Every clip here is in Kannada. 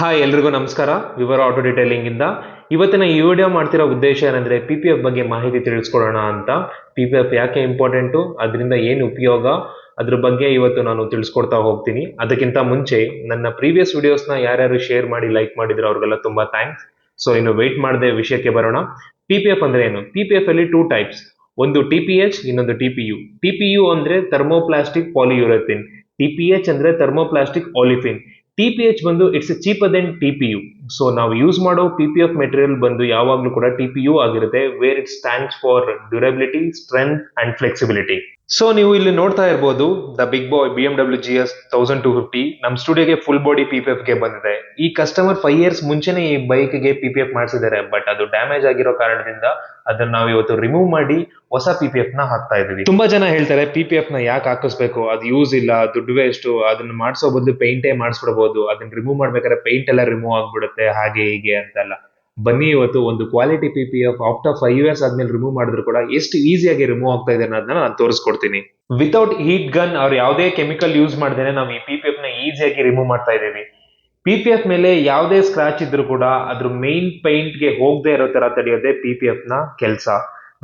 ಹಾಯ್ ಎಲ್ರಿಗೂ ನಮಸ್ಕಾರ. ವಿವರ ಆಟೋ ಡಿಟೈಲಿಂಗ್ ಇಂದ ಇವತ್ತಿನ ಈ ವಿಡಿಯೋ ಮಾಡ್ತಿರೋ ಉದ್ದೇಶ ಏನಂದ್ರೆ PPF ಬಗ್ಗೆ ಮಾಹಿತಿ ತಿಳಿಸ್ಕೊಡೋಣ ಅಂತ. PPF ಯಾಕೆ ಇಂಪಾರ್ಟೆಂಟು, ಅದರಿಂದ ಏನು ಉಪಯೋಗ, ಅದ್ರ ಬಗ್ಗೆ ಇವತ್ತು ನಾನು ತಿಳಿಸ್ಕೊಡ್ತಾ ಹೋಗ್ತೀನಿ. ಅದಕ್ಕಿಂತ ಮುಂಚೆ ನನ್ನ ಪ್ರೀವಿಯಸ್ ವಿಡಿಯೋಸ್ನ ಯಾರ್ಯಾರು ಶೇರ್ ಮಾಡಿ ಲೈಕ್ ಮಾಡಿದ್ರು ಅವ್ರಿಗೆಲ್ಲ ತುಂಬಾ ಥ್ಯಾಂಕ್ಸ್. ಸೊ ಇನ್ನು ವೆಯ್ಟ್ ಮಾಡದೆ ವಿಷಯಕ್ಕೆ ಬರೋಣ. PPF ಅಂದ್ರೆ ಏನು? PPF ಅಲ್ಲಿ ಟೂ ಟೈಪ್ಸ್, ಒಂದು TPH, ಇನ್ನೊಂದು TPU. TPU ಅಂದ್ರೆ ಥರ್ಮೋಪ್ಲಾಸ್ಟಿಕ್ ಪಾಲಿಯುರೆಥಿನ್, TPH ಅಂದ್ರೆ ಥರ್ಮೋಪ್ಲಾಸ್ಟಿಕ್ ಆಲಿಫಿನ್. TPH ಬಂದು it's cheaper than TPU. So ನಾವು ಯೂಸ್ ಮಾಡೋ PPF ಮೆಟೀರಿಯಲ್ ಬಂದು ಯಾವಾಗ್ಲೂ ಕೂಡ TPU ಆಗಿರುತ್ತೆ, where it stands for durability, strength and flexibility. So ನೀವು ಇಲ್ಲಿ ನೋಡ್ತಾ ಇರ್ಬೋದು the big boy BMW GS 1250 ನಮ್ ಸ್ಟುಡಿಯೋಗೆ ಫುಲ್ ಬಾಡಿ PPF ಗೆ ಬಂದಿದೆ. ಈ ಕಸ್ಟಮರ್ 5 years ಮುಂಚೆನೆ ಈ ಬೈಕ್ ಗೆ PPF ಮಾಡಿಸಿದ್ದಾರೆ, ಬಟ್ ಅದು ಡ್ಯಾಮೇಜ್ ಆಗಿರೋ ಕಾರಣದಿಂದ ಅದನ್ನ ನಾವು ಇವತ್ತು ರಿಮೂವ್ ಮಾಡಿ ಹೊಸ PPF ನ ಹಾಕ್ತಾ ಇದೀವಿ. ತುಂಬಾ ಜನ ಹೇಳ್ತಾರೆ PPF ನ ಯಾಕೆ ಹಾಕಿಸ್ಬೇಕು, ಅದು ಯೂಸ್ ಇಲ್ಲ, ದುಡ್ಡು ವೇಸ್ಟ್, ಅದನ್ನ ಮಾಡಿಸೋ ಬದಲು ಪೇಂಟೇ ಮಾಡಿಸ್ಬಿಡ್ಬೋದು, ಅದನ್ನ ರಿಮೂವ್ ಮಾಡ್ಬೇಕಾದ್ರೆ ಪೇಂಟ್ ಎಲ್ಲ ರಿಮೂವ್ ಆಗ್ಬಿಡುತ್ತೆ, ಹಾಗೆ ಹೀಗೆ ಅಂತೆಲ್ಲ. ಬನ್ನಿ ಇವತ್ತು ಒಂದು ಕ್ವಾಲಿಟಿ PPF ಆಫ್ಟರ್ 5 years ಆದ್ಮೇಲೆ ರಿಮೂವ್ ಮಾಡಿದ್ರು ಕೂಡ ಎಷ್ಟು ಈಸಿಯಾಗಿ ರಿಮೂವ್ ಆಗ್ತಾ ಇದೆ ಅನ್ನೋದನ್ನ ನಾನು ತೋರಿಸ್ಕೊಡ್ತೀನಿ. ವಿತೌಟ್ ಹೀಟ್ ಗನ್ ಅವ್ರು ಯಾವುದೇ ಕೆಮಿಕಲ್ ಯೂಸ್ ಮಾಡ್ದೇನೆ ನಾವು ಈ PPF ನ ಈಸಿಯಾಗಿ ರಿಮೂವ್ ಮಾಡ್ತಾ ಇದೀವಿ. PPF ಮೇಲೆ ಯಾವುದೇ ಸ್ಕ್ರಾಚ್ ಇದ್ರು ಕೂಡ ಅದ್ರ ಮೇನ್ ಪೇಂಟ್ ಗೆ ಹೋಗದೆ ಇರೋ ತರ ತಡೆಯೋದೇ PPF ನ ಕೆಲಸ.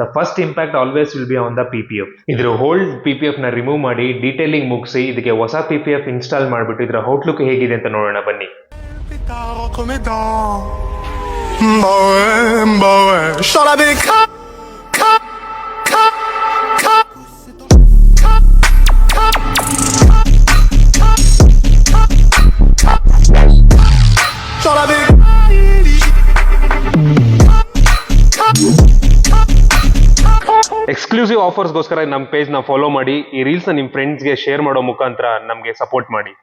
The first impact always will be on the PPF. ಇದ್ರ ಹೋಲ್ಡ್ PPF ನ ರಿಮೂವ್ ಮಾಡಿ ಡೀಟೇಲಿಂಗ್ ಮುಗಿಸಿ ಇದಕ್ಕೆ ಹೊಸ PPF ಇನ್ಸ್ಟಾಲ್ ಮಾಡ್ಬಿಟ್ಟು ಇದರ ಔಟ್ಲುಕ್ ಹೇಗಿದೆ ಅಂತ ನೋಡೋಣ ಬನ್ನಿ. ಎಕ್ಸ್ಕ್ಲೂಸಿವ್ ಆಫರ್ಸ್ಗೋಸ್ಕರ ನಮ್ಮ ಪೇಜ್ ನ ಫಾಲೋ ಮಾಡಿ, ಈ ರೀಲ್ಸ್ ನ ನಿಮ್ ಫ್ರೆಂಡ್ಸ್ ಗೆ ಶೇರ್ ಮಾಡೋ ಮುಖಾಂತರ ನಮ್ಗೆ ಸಪೋರ್ಟ್ ಮಾಡಿ.